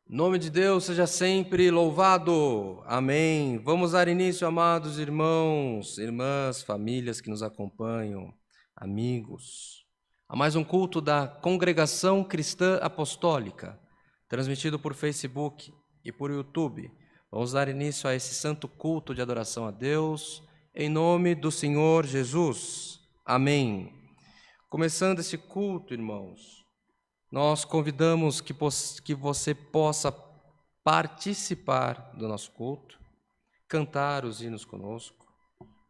Nome de Deus seja sempre louvado. Amém. Vamos dar início, amados irmãos, irmãs, famílias que nos acompanham, amigos, a mais um culto da Congregação Cristã Apostólica, transmitido por Facebook e por YouTube. Vamos dar início a esse santo culto de adoração a Deus, em nome do Senhor Jesus. Amém. Começando esse culto, irmãos, nós convidamos que você possa participar do nosso culto, cantar os hinos conosco,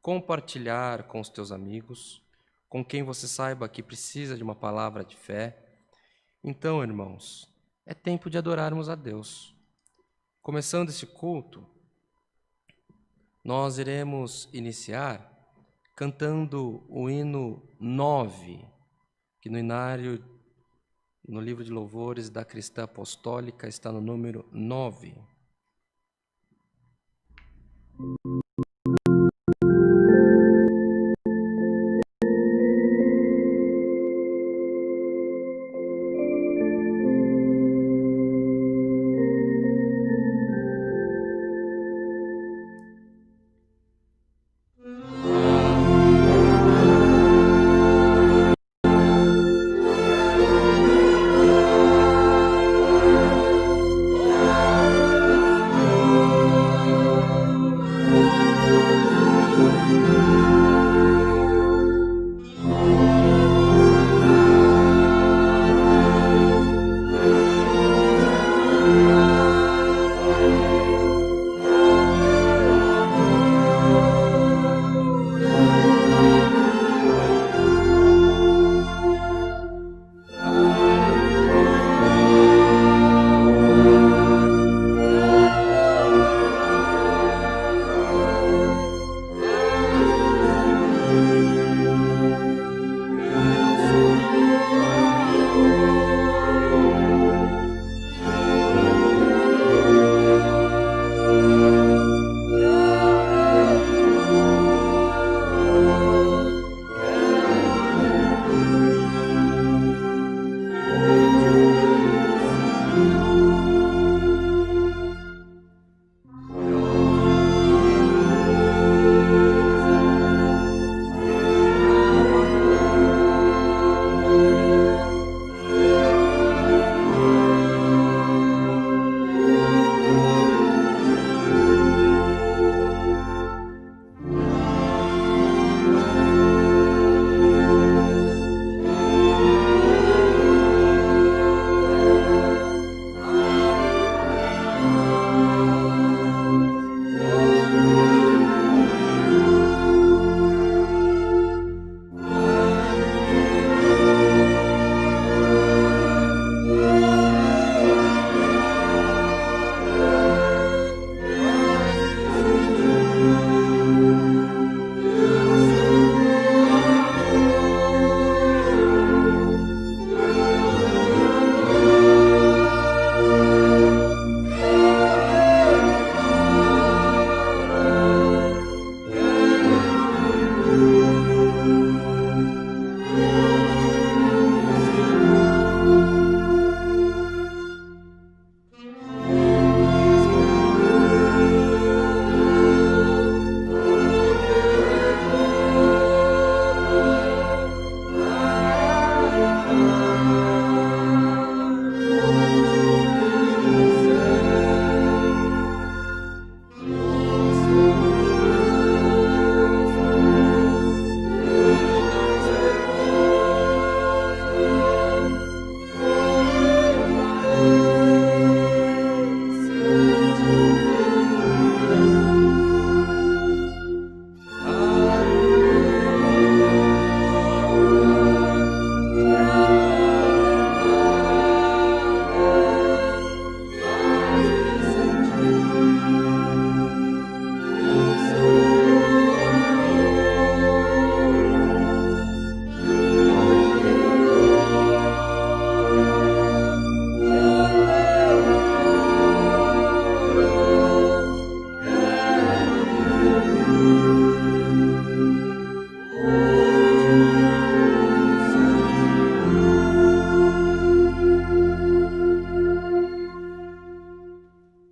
compartilhar com os teus amigos, com quem você saiba que precisa de uma palavra de fé. Então, irmãos, é tempo de adorarmos a Deus. Começando esse culto, nós iremos iniciar cantando o hino 9, que no inário, no livro de louvores da Cristã Apostólica, está no número 9.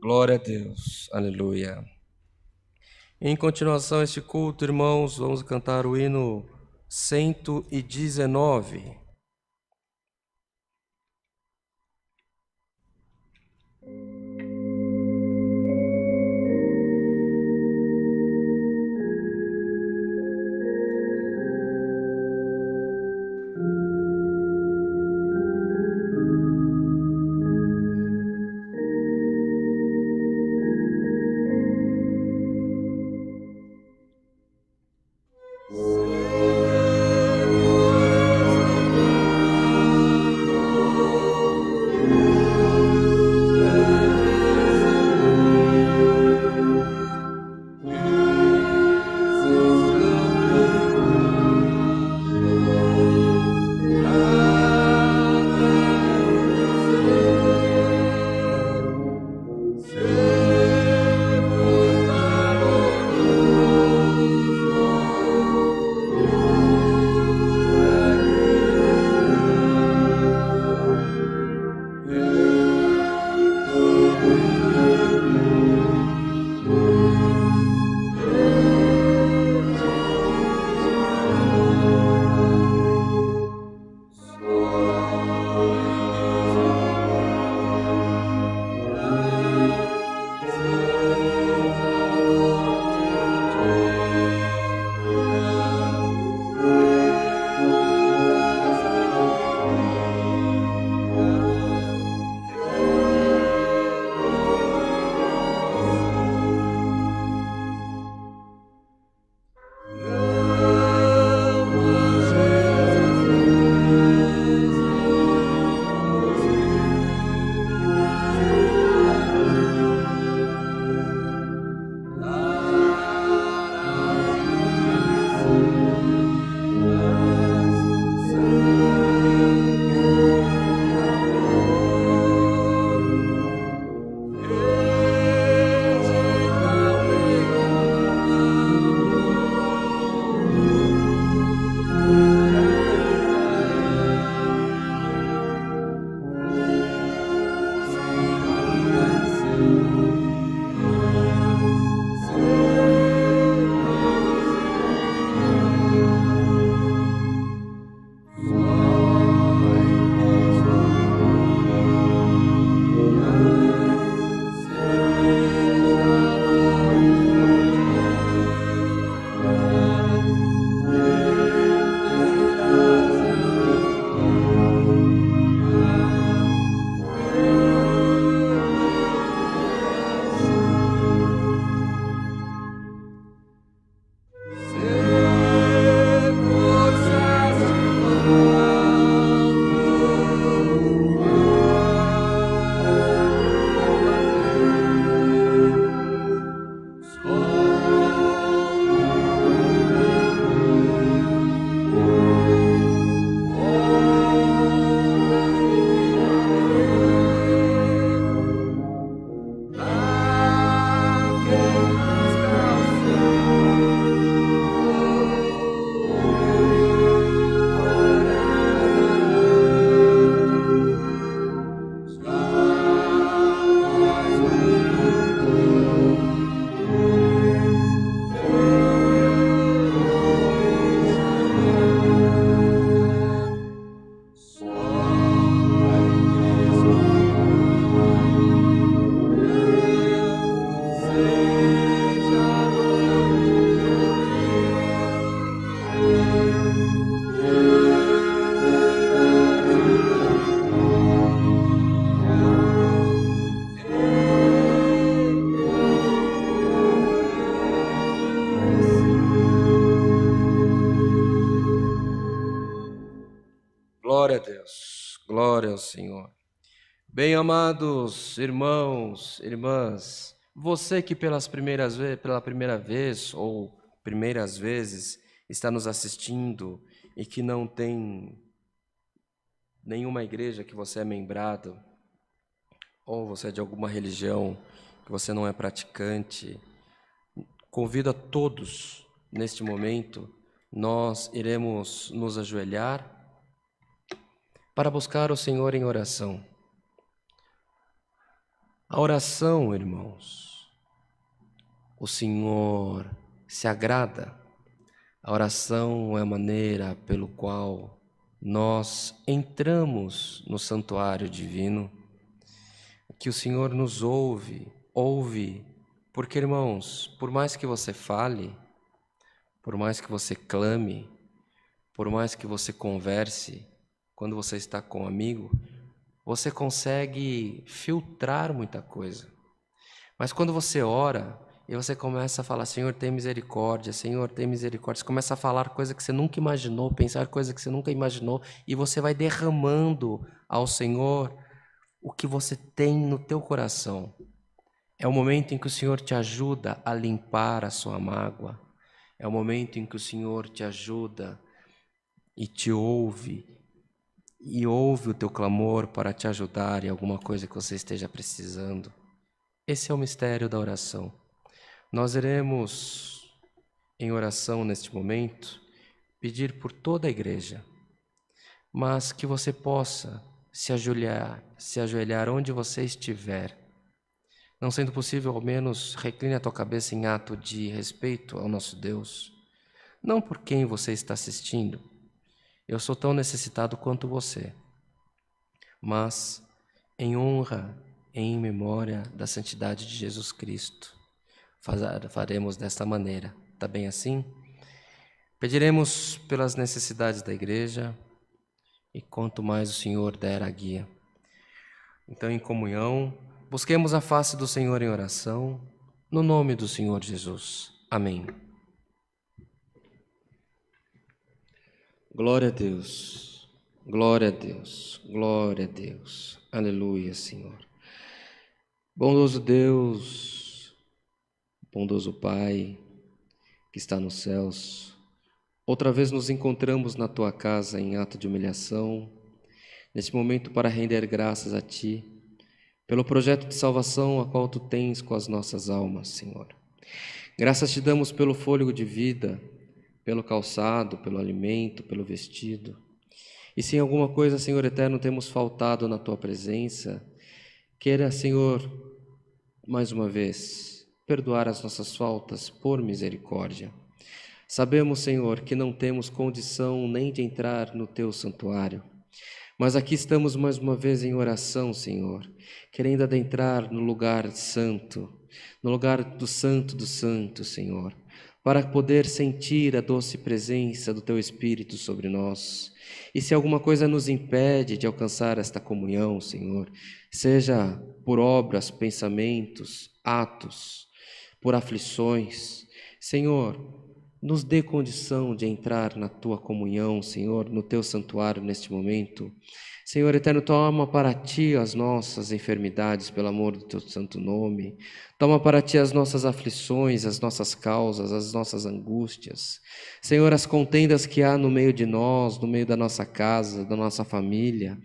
Glória a Deus. Aleluia. Em continuação a este culto, irmãos, vamos cantar o hino 119. Glória a Deus, glória ao Senhor. Bem-amados irmãos, irmãs, você que pela primeira vez ou primeiras vezes está nos assistindo e que não tem nenhuma igreja que você é membrado, ou você é de alguma religião que você não é praticante, convido a todos neste momento, nós iremos nos ajoelhar para buscar o Senhor em oração. A oração, irmãos, o Senhor se agrada. A oração é a maneira pelo qual nós entramos no santuário divino, que o Senhor nos ouve, porque, irmãos, por mais que você fale, por mais que você clame, por mais que você converse, quando você está com um amigo, você consegue filtrar muita coisa. Mas quando você ora e você começa a falar, Senhor, tem misericórdia, Senhor, tem misericórdia, você começa a falar coisa que você nunca imaginou, pensar coisa que você nunca imaginou, e você vai derramando ao Senhor o que você tem no teu coração. É o momento em que o Senhor te ajuda a limpar a sua mágoa. É o momento em que o Senhor te ajuda e te ouve, e ouve o teu clamor para te ajudar em alguma coisa que você esteja precisando. Esse é o mistério da oração. Nós iremos, em oração neste momento, pedir por toda a igreja, mas que você possa se ajoelhar onde você estiver. Não sendo possível, ao menos recline a tua cabeça em ato de respeito ao nosso Deus. Não por quem você está assistindo. Eu sou tão necessitado quanto você. Mas em honra, em memória da santidade de Jesus Cristo, faremos desta maneira. Está bem assim? Pediremos pelas necessidades da igreja e quanto mais o Senhor der a guia. Então, em comunhão, busquemos a face do Senhor em oração, no nome do Senhor Jesus. Amém. Glória a Deus, glória a Deus, glória a Deus. Aleluia, Senhor. Bondoso Deus, bondoso Pai, que está nos céus, outra vez nos encontramos na Tua casa em ato de humilhação, neste momento para render graças a Ti, pelo projeto de salvação a qual Tu tens com as nossas almas, Senhor. Graças Te damos pelo fôlego de vida, pelo calçado, pelo alimento, pelo vestido. E se em alguma coisa, Senhor eterno, temos faltado na Tua presença, queira, Senhor, mais uma vez, perdoar as nossas faltas por misericórdia. Sabemos, Senhor, que não temos condição nem de entrar no Teu santuário, mas aqui estamos mais uma vez em oração, Senhor, querendo adentrar no lugar santo, no lugar do santo, Senhor, para poder sentir a doce presença do Teu Espírito sobre nós. E se alguma coisa nos impede de alcançar esta comunhão, Senhor, seja por obras, pensamentos, atos, por aflições, Senhor, nos dê condição de entrar na Tua comunhão, Senhor, no Teu santuário neste momento. Senhor eterno, toma para Ti as nossas enfermidades, pelo amor do Teu santo nome. Toma para Ti as nossas aflições, as nossas causas, as nossas angústias. Senhor, as contendas que há no meio de nós, no meio da nossa casa, da nossa família,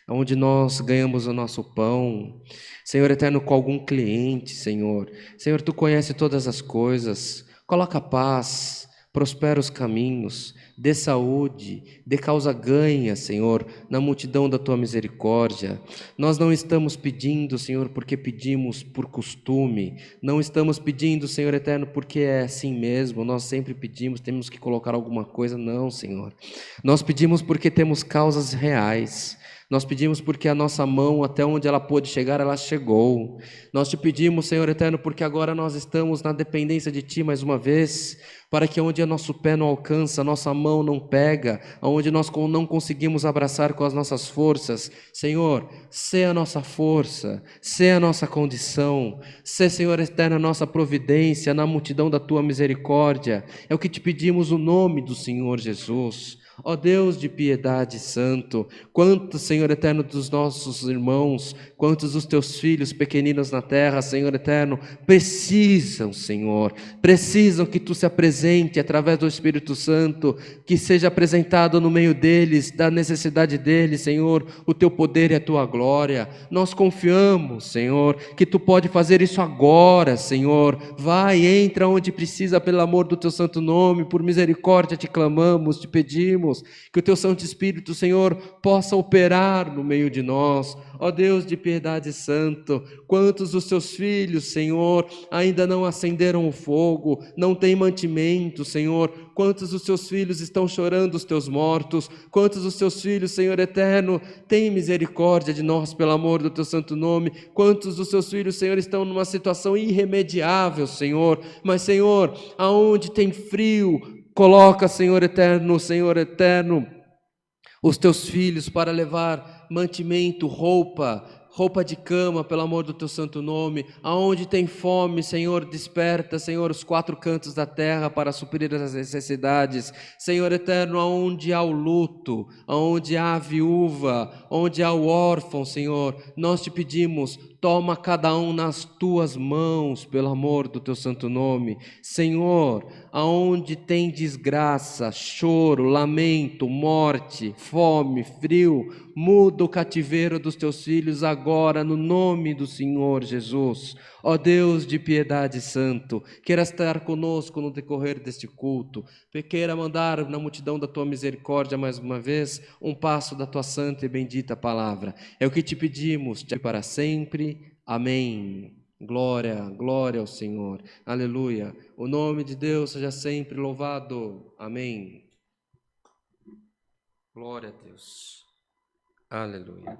onde nós ganhamos o nosso pão. Senhor eterno, com algum cliente, Senhor. Senhor, Tu conheces todas as coisas. Coloca paz, prospera os caminhos, dê saúde, dê causa ganha, Senhor, na multidão da Tua misericórdia. Nós não estamos pedindo, Senhor, porque pedimos por costume, não estamos pedindo, Senhor eterno, porque é assim mesmo, nós sempre pedimos, temos que colocar alguma coisa, não, Senhor. Nós pedimos porque temos causas reais. Nós pedimos porque a nossa mão, até onde ela pôde chegar, ela chegou. Nós Te pedimos, Senhor eterno, porque agora nós estamos na dependência de Ti mais uma vez, para que onde o nosso pé não alcança, a nossa mão não pega, onde nós não conseguimos abraçar com as nossas forças, Senhor, sê a nossa força, sê a nossa condição, sê, Senhor eterno, a nossa providência na multidão da Tua misericórdia. É o que Te pedimos no nome do Senhor Jesus. Ó Deus de piedade santo, quantos, Senhor eterno, dos nossos irmãos, quantos dos Teus filhos pequeninos na terra, Senhor eterno, precisam, Senhor, precisam que Tu se apresente através do Espírito Santo, que seja apresentado no meio deles, da necessidade deles, Senhor, o Teu poder e a Tua glória. Nós confiamos, Senhor, que Tu pode fazer isso agora, Senhor. Vai, entra onde precisa, pelo amor do Teu santo nome, por misericórdia Te clamamos, Te pedimos. pedimos que o Teu Santo Espírito, Senhor, possa operar no meio de nós. Ó Deus de piedade santo, quantos dos Teus filhos, Senhor, ainda não acenderam o fogo, não têm mantimento, Senhor, quantos dos Teus filhos estão chorando os Teus mortos, quantos dos Teus filhos, Senhor eterno, têm misericórdia de nós pelo amor do Teu santo nome, quantos dos Teus filhos, Senhor, estão numa situação irremediável, Senhor, mas, Senhor, aonde tem frio, coloca, Senhor eterno, os Teus filhos para levar mantimento, roupa de cama, pelo amor do Teu santo nome. Aonde tem fome, Senhor, desperta, Senhor, os quatro cantos da terra para suprir as necessidades. Senhor eterno, aonde há o luto, aonde há a viúva, onde há o órfão, Senhor, nós Te pedimos, toma cada um nas Tuas mãos, pelo amor do Teu santo nome. Senhor, aonde tem desgraça, choro, lamento, morte, fome, frio, muda o cativeiro dos Teus filhos agora, no nome do Senhor Jesus. Ó Deus de piedade santo, queira estar conosco no decorrer deste culto, queira mandar na multidão da Tua misericórdia mais uma vez um passo da Tua santa e bendita palavra. É o que Te pedimos, para sempre. Amém. Glória, glória ao Senhor. Aleluia. O nome de Deus seja sempre louvado. Amém. Glória a Deus. Aleluia.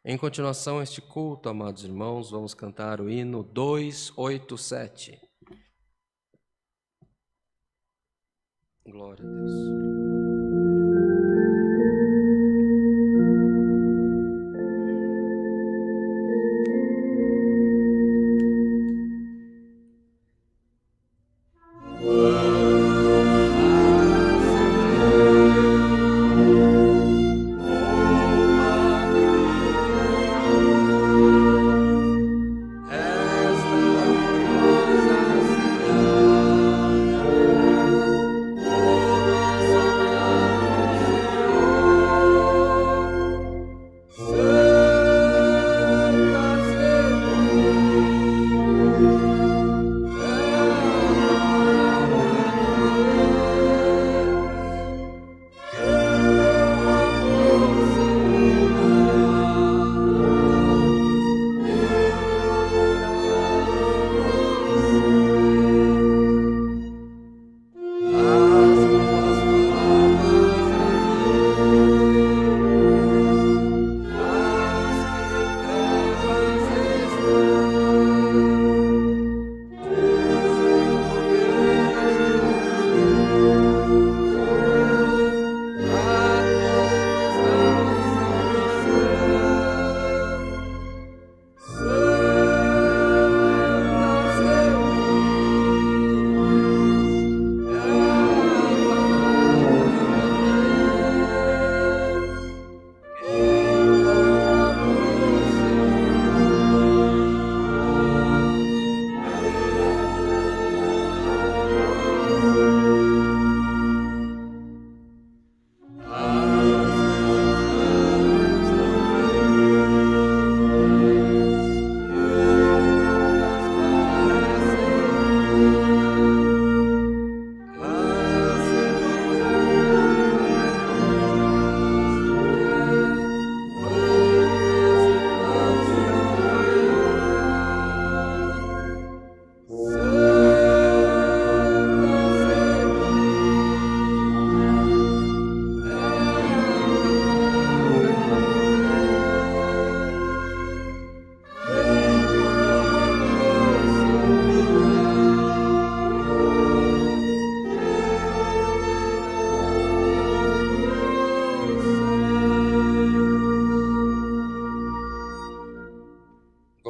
Em continuação a este culto, amados irmãos, vamos cantar o hino 287. Glória a Deus.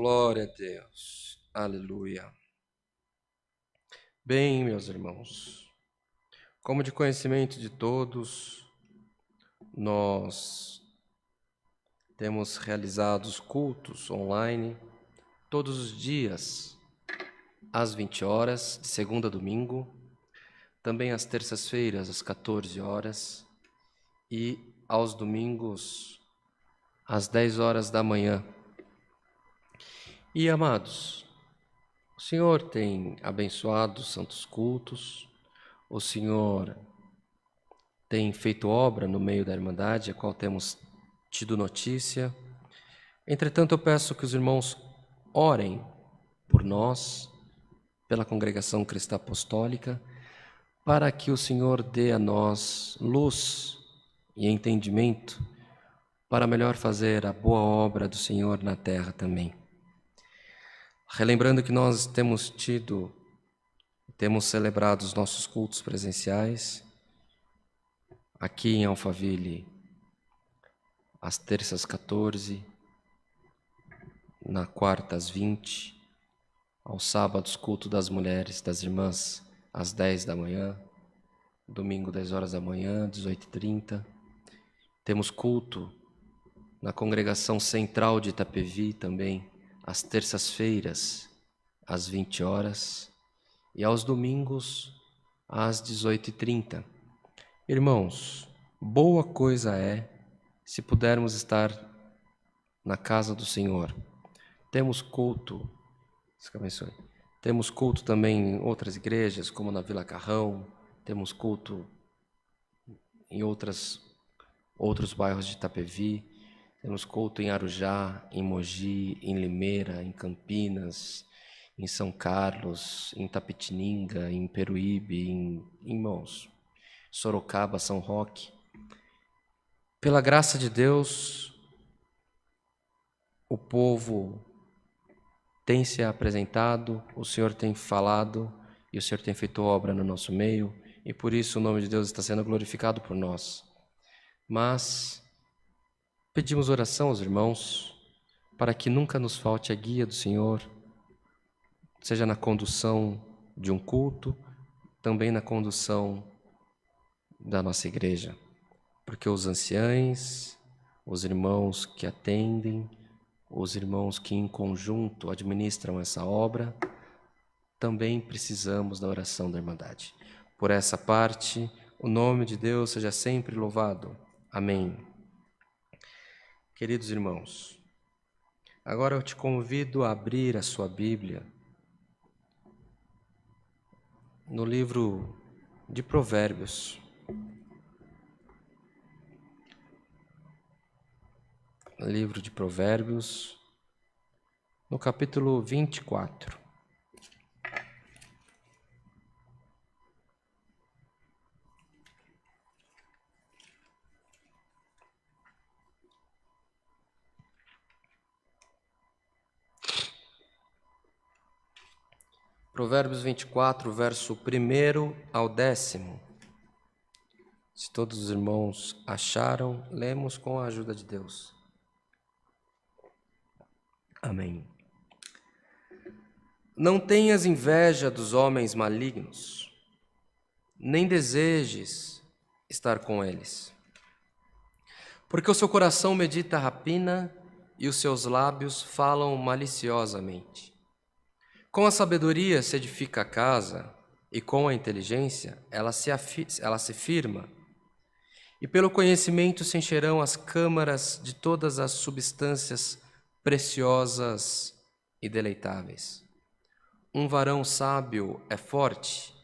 Glória a Deus. Aleluia. Bem, meus irmãos, como de conhecimento de todos, nós temos realizado os cultos online todos os dias, às 20 horas, de segunda a domingo, também às terças-feiras, às 14 horas, e aos domingos, às 10 horas da manhã. E, amados, o Senhor tem abençoado os santos cultos, o Senhor tem feito obra no meio da Irmandade, a qual temos tido notícia. Entretanto, eu peço que os irmãos orem por nós, pela Congregação Cristã Apostólica, para que o Senhor dê a nós luz e entendimento para melhor fazer a boa obra do Senhor na terra também. Relembrando que nós temos celebrado os nossos cultos presenciais aqui em Alphaville, às terças 14, na quarta às 20, aos sábados culto das mulheres, das irmãs, às 10 da manhã, domingo 10 horas da manhã, 18h30. Temos culto na congregação central de Itapevi também, às terças-feiras, às 20 horas, e aos domingos, às 18h30. Irmãos, boa coisa é se pudermos estar na casa do Senhor. Temos culto também em outras igrejas, como na Vila Carrão, temos culto em outros bairros de Itapevi, temos culto em Arujá, em Mogi, em Limeira, em Campinas, em São Carlos, em Tapetininga, em Peruíbe, em Sorocaba, São Roque. Pela graça de Deus, o povo tem se apresentado, o Senhor tem falado e o Senhor tem feito obra no nosso meio, e por isso o nome de Deus está sendo glorificado por nós. Mas pedimos oração aos irmãos para que nunca nos falte a guia do Senhor, seja na condução de um culto, também na condução da nossa igreja, porque os anciães, os irmãos que atendem, os irmãos que em conjunto administram essa obra, também precisamos da oração da Irmandade. Por essa parte, o nome de Deus seja sempre louvado. Amém. Queridos irmãos, agora eu te convido a abrir a sua Bíblia no livro de Provérbios. Livro de Provérbios, no capítulo 24. Provérbios 24, verso 1 ao 10. Se todos os irmãos acharam, lemos com a ajuda de Deus. Amém. Não tenhas inveja dos homens malignos, nem desejes estar com eles, porque o seu coração medita a rapina e os seus lábios falam maliciosamente. Com a sabedoria se edifica a casa, e com a inteligência ela se firma, e pelo conhecimento se encherão as câmaras de todas as substâncias preciosas e deleitáveis. Um varão sábio é forte,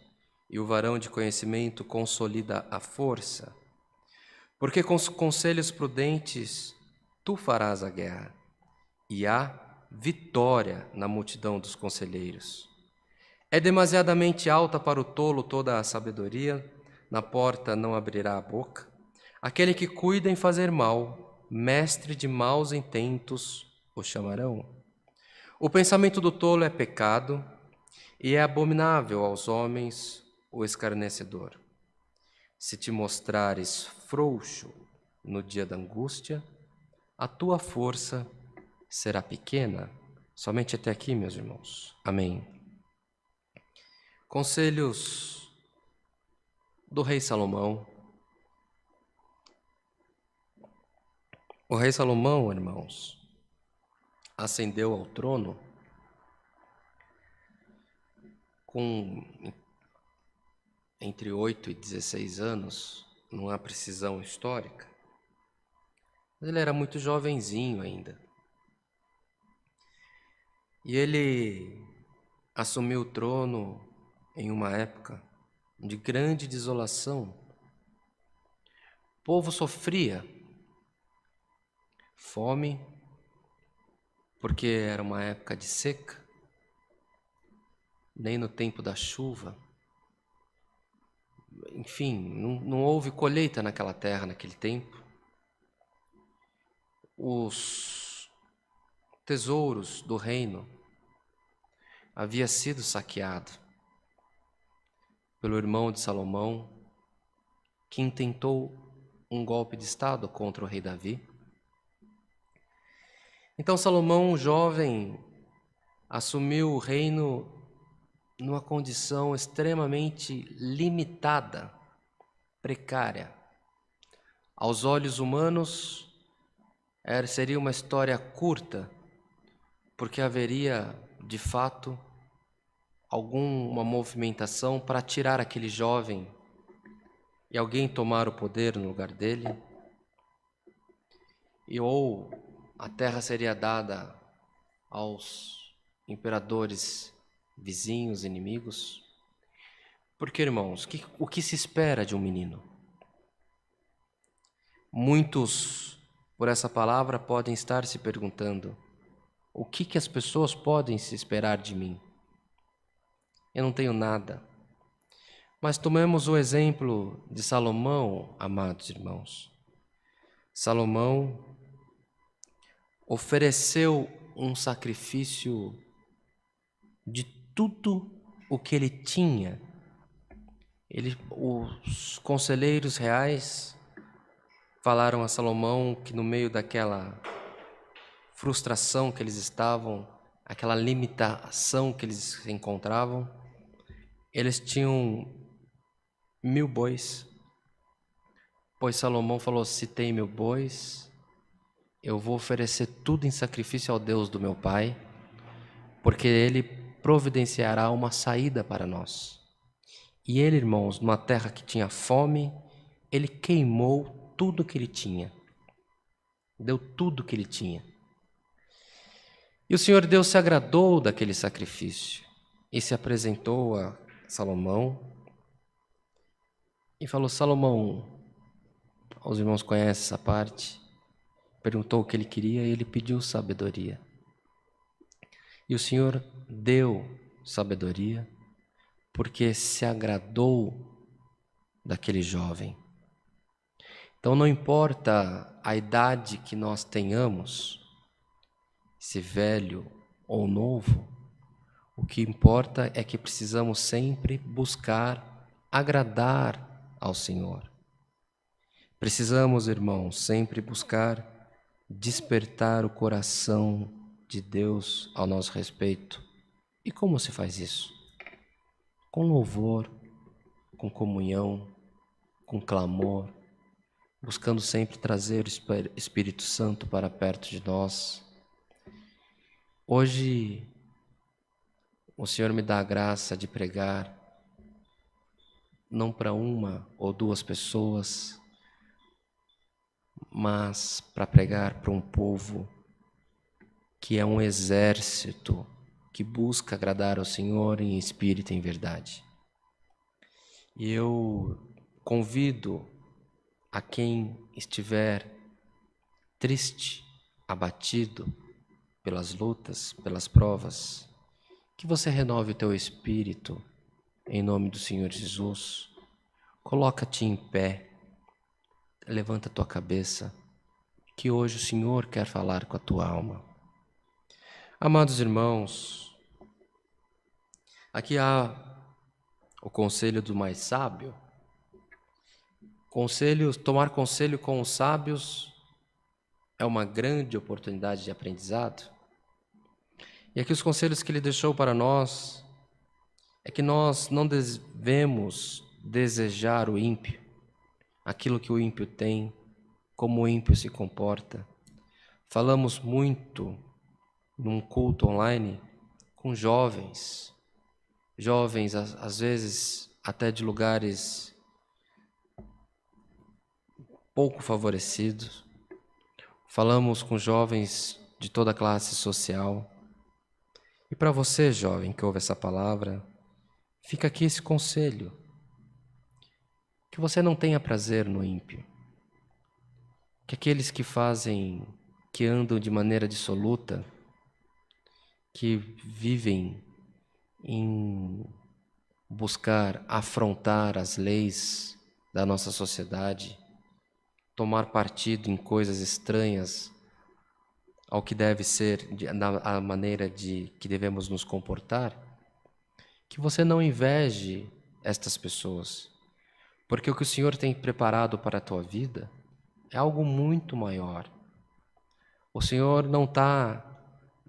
e o varão de conhecimento consolida a força. Porque com os conselhos prudentes tu farás a guerra, e há vitória na multidão dos conselheiros. É demasiadamente alta para o tolo toda a sabedoria, na porta não abrirá a boca. Aquele que cuida em fazer mal, mestre de maus intentos, o chamarão. O pensamento do tolo é pecado, e é abominável aos homens o escarnecedor. Se te mostrares frouxo no dia da angústia, a tua força será pequena. Somente até aqui, meus irmãos. Amém. Conselhos do rei Salomão. O rei Salomão, irmãos, ascendeu ao trono com entre 8 e 16 anos, não há precisão histórica. Mas ele era muito jovenzinho ainda. E ele assumiu o trono em uma época de grande desolação povo sofria fome, porque era uma época de seca, nem no tempo da chuva. Enfim, não houve colheita naquela terra naquele tempo. Os tesouros do reino havia sido saqueado pelo irmão de Salomão, que intentou um golpe de estado contra o rei Davi. Então Salomão, jovem, assumiu o reino numa condição extremamente limitada, precária. Aos olhos humanos, seria uma história curta, porque haveria, de fato, alguma movimentação para tirar aquele jovem e alguém tomar o poder no lugar dele, ou a terra seria dada aos imperadores vizinhos, inimigos. Porque, irmãos, o que se espera de um menino? Muitos, por essa palavra, podem estar se perguntando: o que as pessoas podem se esperar de mim? Eu não tenho nada. Mas tomemos o exemplo de Salomão, amados irmãos. Salomão ofereceu um sacrifício de tudo o que ele tinha. Os conselheiros reais falaram a Salomão que no meio daquela frustração que eles estavam, aquela limitação que eles se encontravam, eles tinham 1000 bois. Pois Salomão falou: se tem 1000 bois, eu vou oferecer tudo em sacrifício ao Deus do meu pai, porque ele providenciará uma saída para nós. E ele, irmãos, numa terra que tinha fome, ele queimou tudo que ele tinha. Deu tudo que ele tinha. E o Senhor Deus se agradou daquele sacrifício e se apresentou a Salomão e falou: Salomão, os irmãos conhecem essa parte, perguntou o que ele queria e ele pediu sabedoria. E o Senhor deu sabedoria porque se agradou daquele jovem. Então não importa a idade que nós tenhamos, se velho ou novo, o que importa é que precisamos sempre buscar agradar ao Senhor. Precisamos, irmãos, sempre buscar despertar o coração de Deus ao nosso respeito. E como se faz isso? Com louvor, com comunhão, com clamor, buscando sempre trazer o Espírito Santo para perto de nós. Hoje, o Senhor me dá a graça de pregar, não para uma ou duas pessoas, mas para pregar para um povo que é um exército que busca agradar ao Senhor em espírito e em verdade. E eu convido a quem estiver triste, abatido pelas lutas, pelas provas, que você renove o teu espírito em nome do Senhor Jesus. Coloca-te em pé, levanta a tua cabeça, que hoje o Senhor quer falar com a tua alma. Amados irmãos, aqui há o conselho do mais sábio. Tomar conselho com os sábios é uma grande oportunidade de aprendizado. E aqui os conselhos que ele deixou para nós é que nós não devemos desejar o ímpio, aquilo que o ímpio tem, como o ímpio se comporta. Falamos muito num culto online com jovens, às vezes até de lugares pouco favorecidos. Falamos com jovens de toda classe social. E para você, jovem, que ouve essa palavra, fica aqui esse conselho: que você não tenha prazer no ímpio, que aqueles que andam de maneira dissoluta, que vivem em buscar afrontar as leis da nossa sociedade, tomar partido em coisas estranhas ao que deve ser, a maneira de que devemos nos comportar, que você não inveje estas pessoas, porque o que o Senhor tem preparado para a tua vida é algo muito maior. O Senhor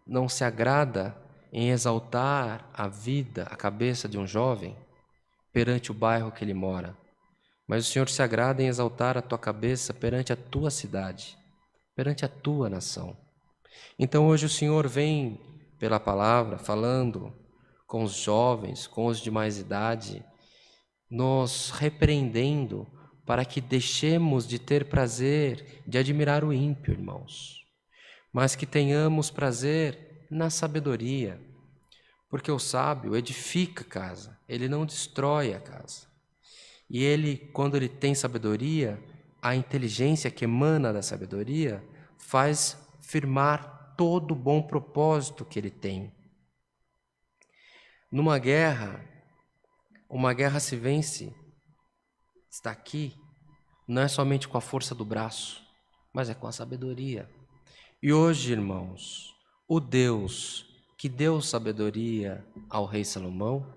não se agrada em exaltar a vida, a cabeça de um jovem perante o bairro que ele mora, mas o Senhor se agrada em exaltar a tua cabeça perante a tua cidade, perante a tua nação. Então hoje o Senhor vem pela palavra falando com os jovens, com os de mais idade, nos repreendendo para que deixemos de ter prazer de admirar o ímpio, irmãos, mas que tenhamos prazer na sabedoria, porque o sábio edifica a casa, ele não destrói a casa. E ele, quando ele tem sabedoria, a inteligência que emana da sabedoria faz firmar todo o bom propósito que ele tem. Numa guerra, uma guerra se vence, está aqui, não é somente com a força do braço, mas é com a sabedoria. E hoje, irmãos, o Deus que deu sabedoria ao rei Salomão,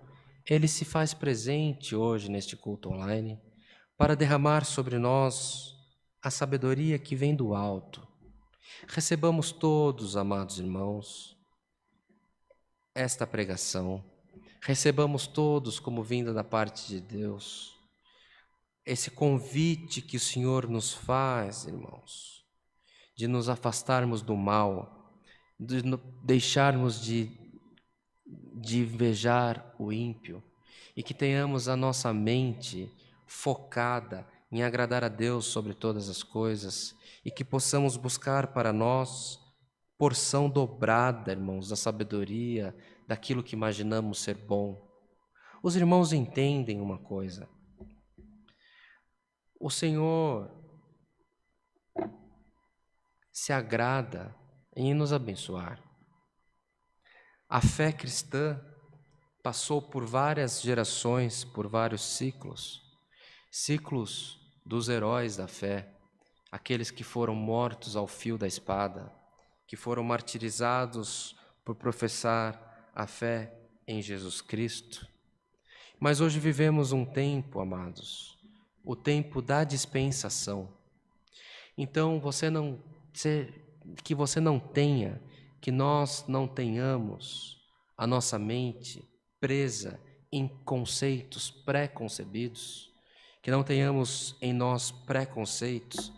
ele se faz presente hoje neste culto online para derramar sobre nós a sabedoria que vem do alto. Recebamos todos, amados irmãos, esta pregação. Recebamos todos como vinda da parte de Deus. Esse convite que o Senhor nos faz, irmãos, de nos afastarmos do mal, de deixarmos de invejar o ímpio e que tenhamos a nossa mente focada em agradar a Deus sobre todas as coisas e que possamos buscar para nós porção dobrada, irmãos, da sabedoria, daquilo que imaginamos ser bom. Os irmãos entendem uma coisa: o Senhor se agrada em nos abençoar. A fé cristã passou por várias gerações, por vários ciclos dos heróis da fé, aqueles que foram mortos ao fio da espada, que foram martirizados por professar a fé em Jesus Cristo. Mas hoje vivemos um tempo, amados, o tempo da dispensação. Então, que nós não tenhamos a nossa mente presa em conceitos pré-concebidos, que não tenhamos em nós preconceitos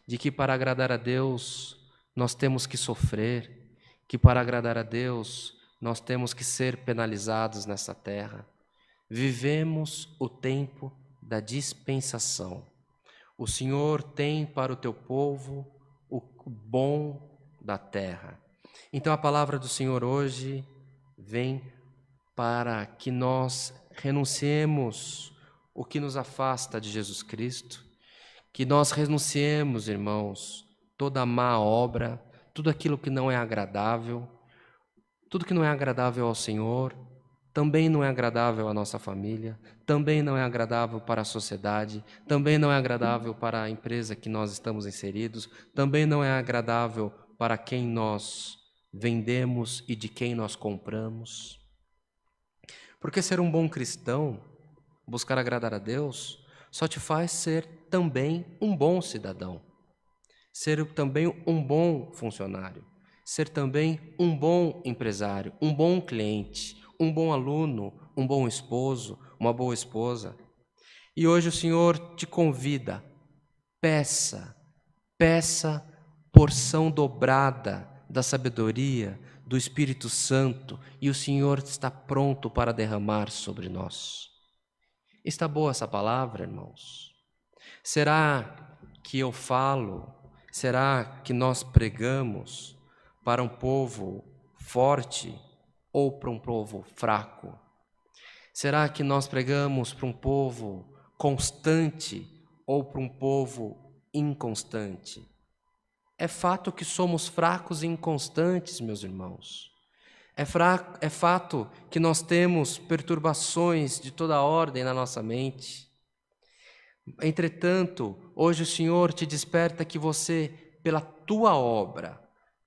de que para agradar a Deus nós temos que sofrer, que para agradar a Deus nós temos que ser penalizados nessa terra. Vivemos o tempo da dispensação. O Senhor tem para o teu povo o bom da terra. Então a palavra do Senhor hoje vem para que nós renunciemos o que nos afasta de Jesus Cristo, que nós renunciemos, irmãos, toda a má obra, tudo aquilo que não é agradável, tudo que não é agradável ao Senhor, também não é agradável à nossa família, também não é agradável para a sociedade, também não é agradável para a empresa que nós estamos inseridos, também não é agradável para quem nós vendemos e de quem nós compramos. Porque ser um bom cristão, buscar agradar a Deus, só te faz ser também um bom cidadão, ser também um bom funcionário, ser também um bom empresário, um bom cliente, um bom aluno, um bom esposo, uma boa esposa. E hoje o Senhor te convida, peça porção dobrada da sabedoria do Espírito Santo, e o Senhor está pronto para derramar sobre nós. Está boa essa palavra, irmãos? Será que eu falo, será que nós pregamos para um povo forte ou para um povo fraco? Será que nós pregamos para um povo constante ou para um povo inconstante? É fato que somos fracos e inconstantes, meus irmãos. É fato que nós temos perturbações de toda ordem na nossa mente. Entretanto, hoje o Senhor te desperta que você, pela tua obra,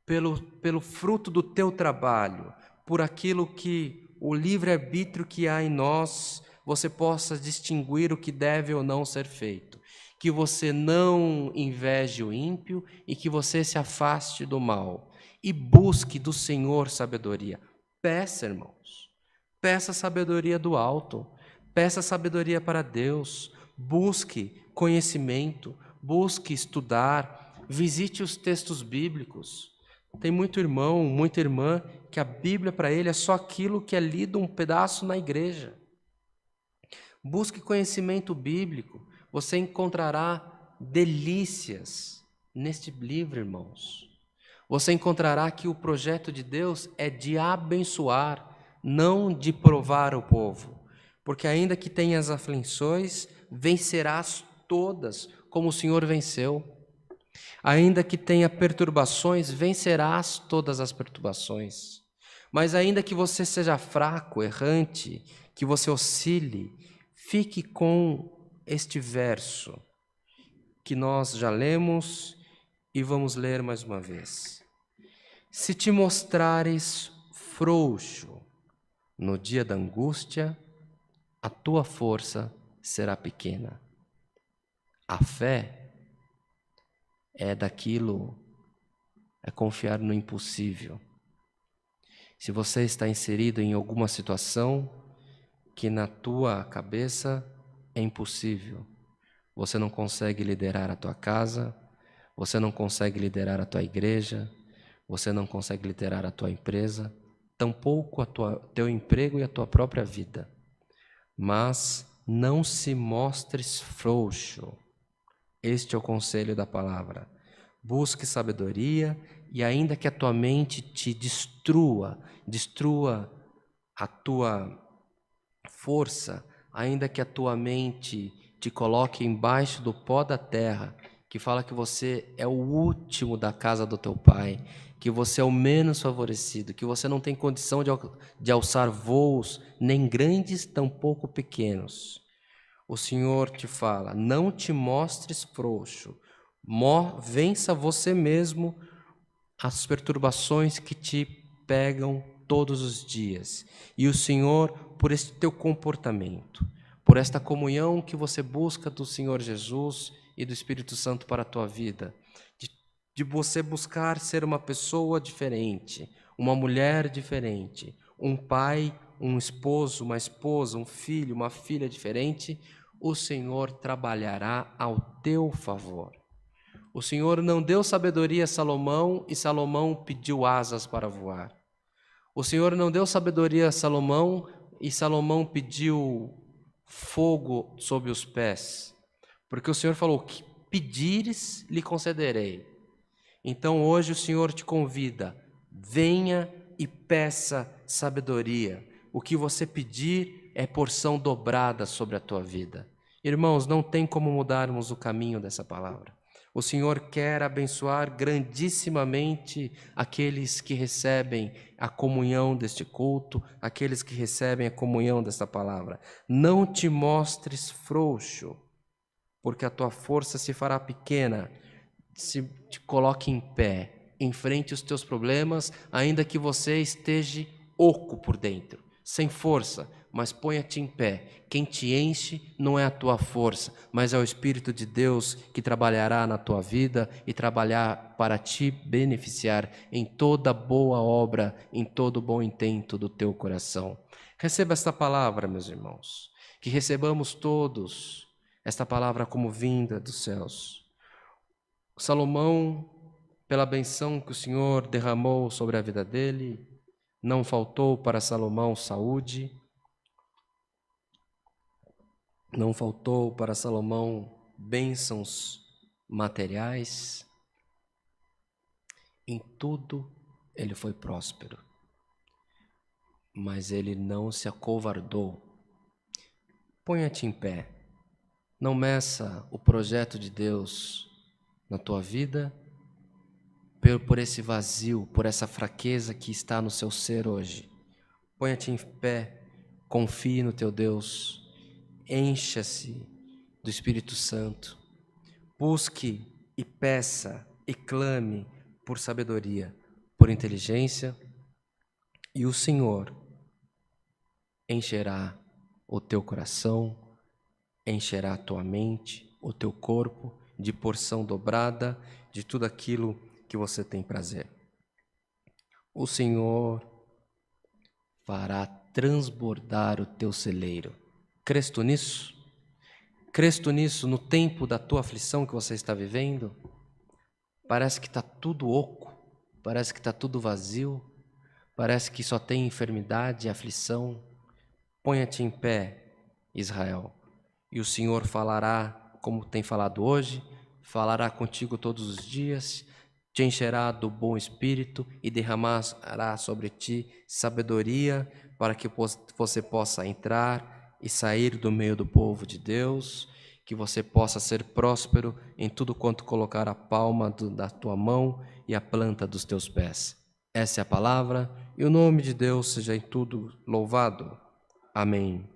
pelo fruto do teu trabalho, por aquilo que o livre-arbítrio que há em nós, você possa distinguir o que deve ou não ser feito. Que você não inveje o ímpio e que você se afaste do mal. E busque do Senhor sabedoria. Peça, irmãos. Peça sabedoria do alto. Peça sabedoria para Deus. Busque conhecimento. Busque estudar. Visite os textos bíblicos. Tem muito irmão, muita irmã, que a Bíblia para ele é só aquilo que é lido um pedaço na igreja. Busque conhecimento bíblico. Você encontrará delícias neste livro, irmãos. Você encontrará que o projeto de Deus é de abençoar, não de provar o povo. Porque ainda que tenhas aflições, vencerás todas, como o Senhor venceu. Ainda que tenha perturbações, vencerás todas as perturbações. Mas ainda que você seja fraco, errante, que você oscile, fique com este verso que nós já lemos e vamos ler mais uma vez. Se te mostrares frouxo no dia da angústia, a tua força será pequena. A fé é confiar no impossível. Se você está inserido em alguma situação que na tua cabeça é impossível, você não consegue liderar a tua casa, você não consegue liderar a tua igreja, você não consegue liderar a tua empresa, tampouco teu emprego e a tua própria vida. Mas não se mostres frouxo. Este é o conselho da palavra. Busque sabedoria e ainda que a tua mente te destrua a tua força, ainda que a tua mente te coloque embaixo do pó da terra, que fala que você é o último da casa do teu pai, que você é o menos favorecido, que você não tem condição de alçar voos, nem grandes, tampouco pequenos. O Senhor te fala, não te mostres frouxo, vença você mesmo as perturbações que te pegam todos os dias. E o Senhor, por este teu comportamento, por esta comunhão que você busca do Senhor Jesus e do Espírito Santo para a tua vida, de você buscar ser uma pessoa diferente, uma mulher diferente, um pai, um esposo, uma esposa, um filho, uma filha diferente, o Senhor trabalhará ao teu favor. O Senhor não deu sabedoria a Salomão e Salomão pediu asas para voar. O Senhor não deu sabedoria a Salomão e Salomão pediu fogo sob os pés. Porque o Senhor falou, que pedires, lhe concederei. Então hoje o Senhor te convida, venha e peça sabedoria. O que você pedir é porção dobrada sobre a tua vida. Irmãos, não tem como mudarmos o caminho dessa palavra. O Senhor quer abençoar grandissimamente aqueles que recebem a comunhão deste culto, aqueles que recebem a comunhão desta palavra. Não te mostres frouxo, porque a tua força se fará pequena. Se te coloque em pé, enfrente os teus problemas, ainda que você esteja oco por dentro, sem força, mas ponha-te em pé. Quem te enche não é a tua força, mas é o Espírito de Deus que trabalhará na tua vida e trabalhar para te beneficiar em toda boa obra, em todo bom intento do teu coração. Receba esta palavra, meus irmãos, que recebamos todos esta palavra como vinda dos céus. Salomão, pela benção que o Senhor derramou sobre a vida dele, não faltou para Salomão saúde, não faltou para Salomão bênçãos materiais. Em tudo ele foi próspero, mas ele não se acovardou. Ponha-te em pé, não meça o projeto de Deus na tua vida por esse vazio, por essa fraqueza que está no seu ser hoje. Ponha-te em pé, confie no teu Deus, encha-se do Espírito Santo, busque e peça e clame por sabedoria, por inteligência, e o Senhor encherá o teu coração, encherá a tua mente, o teu corpo de porção dobrada de tudo aquilo que você tem prazer. O Senhor fará transbordar o teu celeiro. Crês tu nisso? Crês tu nisso no tempo da tua aflição que você está vivendo? Parece que está tudo oco, parece que está tudo vazio, parece que só tem enfermidade e aflição. Ponha-te em pé, Israel, e o Senhor falará como tem falado hoje, falará contigo todos os dias, te encherá do bom espírito e derramará sobre ti sabedoria para que você possa entrar e sair do meio do povo de Deus, que você possa ser próspero em tudo quanto colocar a palma da tua mão e a planta dos teus pés. Essa é a palavra, e o nome de Deus seja em tudo louvado. Amém.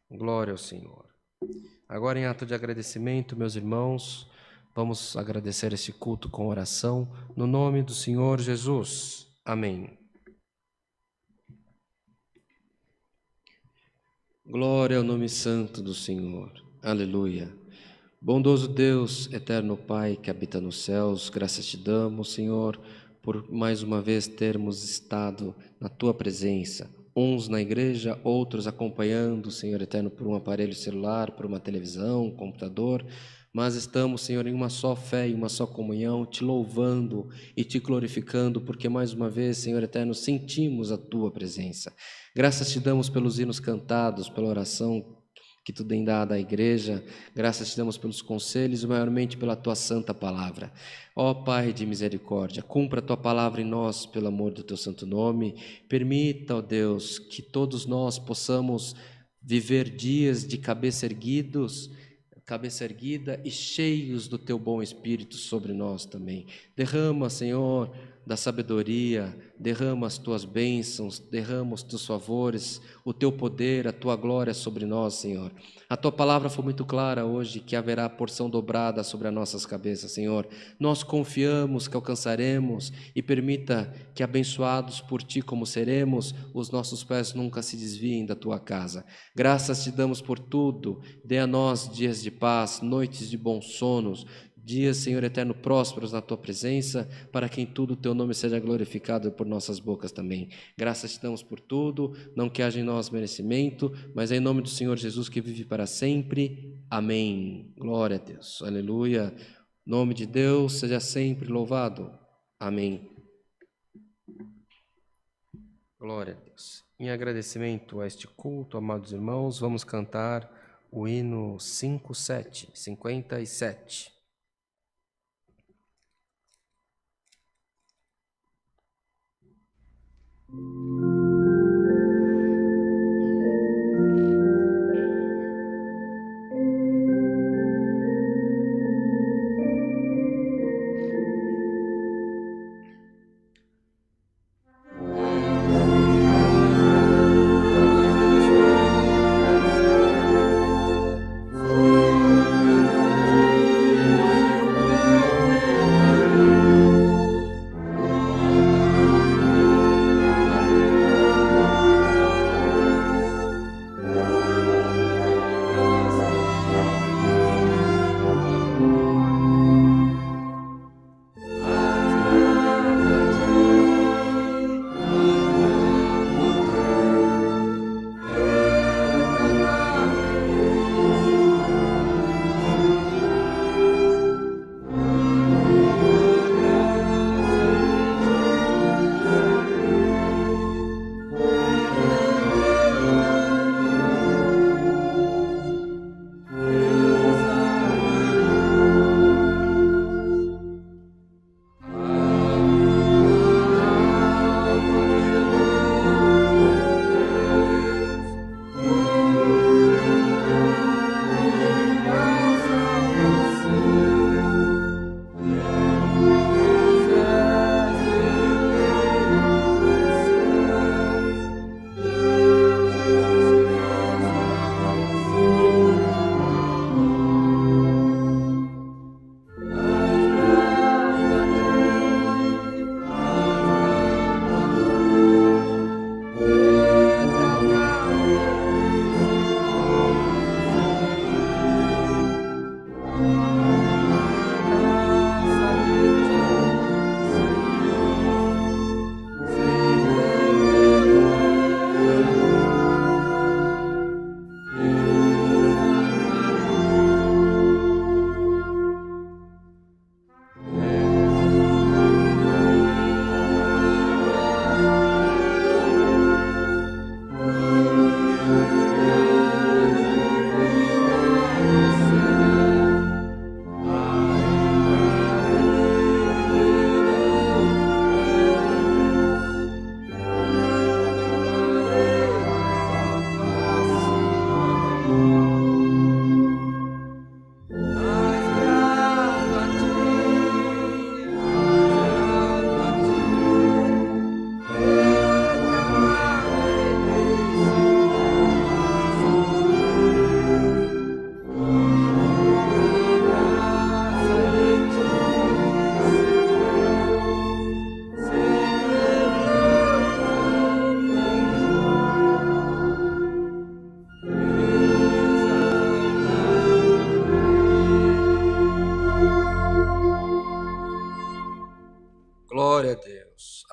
Glória ao Senhor. Agora, em ato de agradecimento, meus irmãos, vamos agradecer este culto com oração, no nome do Senhor Jesus. Amém. Glória ao nome santo do Senhor. Aleluia. Bondoso Deus, eterno Pai que habita nos céus, graças te damos, Senhor, por mais uma vez termos estado na Tua presença, uns na igreja, outros acompanhando, Senhor eterno, por um aparelho celular, por uma televisão, um computador, mas estamos, Senhor, em uma só fé e uma só comunhão, te louvando e te glorificando, porque mais uma vez, Senhor eterno, sentimos a Tua presença. Graças te damos pelos hinos cantados, pela oração que tu tem dado à igreja, graças te damos pelos conselhos e maiormente pela tua santa palavra. Ó Pai de misericórdia, cumpra a tua palavra em nós, pelo amor do teu santo nome. Permita, ó Deus, que todos nós possamos viver dias de cabeça erguida e cheios do teu bom Espírito sobre nós também. Derrama, Senhor, da sabedoria, derrama as tuas bênçãos, derrama os teus favores, o teu poder, a tua glória sobre nós, Senhor. A tua palavra foi muito clara hoje, que haverá porção dobrada sobre as nossas cabeças, Senhor. Nós confiamos que alcançaremos e permita que, abençoados por ti como seremos, os nossos pés nunca se desviem da tua casa. Graças te damos por tudo, dê a nós dias de paz, noites de bons sonos, dias, Senhor eterno, prósperos na Tua presença, para que em tudo o Teu nome seja glorificado por nossas bocas também. Graças te damos por tudo, não que haja em nós merecimento, mas é em nome do Senhor Jesus que vive para sempre. Amém. Glória a Deus. Aleluia. Nome de Deus seja sempre louvado. Amém. Glória a Deus. Em agradecimento a este culto, amados irmãos, vamos cantar o hino 57.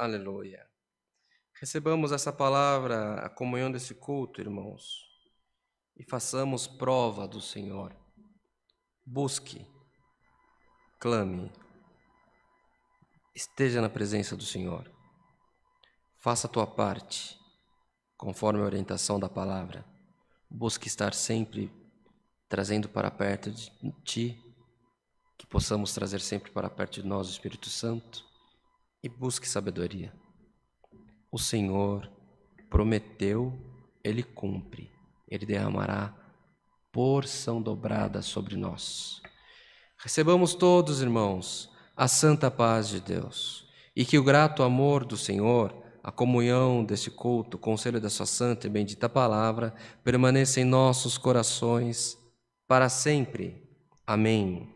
Aleluia. Recebamos essa palavra, a comunhão desse culto, irmãos, e façamos prova do Senhor. Busque, clame, esteja na presença do Senhor. Faça a tua parte, conforme a orientação da palavra. Busque estar sempre trazendo para perto de ti, que possamos trazer sempre para perto de nós o Espírito Santo, e busque sabedoria. O Senhor prometeu, Ele cumpre. Ele derramará porção dobrada sobre nós. Recebamos todos, irmãos, a santa paz de Deus, e que o grato amor do Senhor, a comunhão deste culto, o conselho da sua santa e bendita palavra, permaneça em nossos corações para sempre. Amém.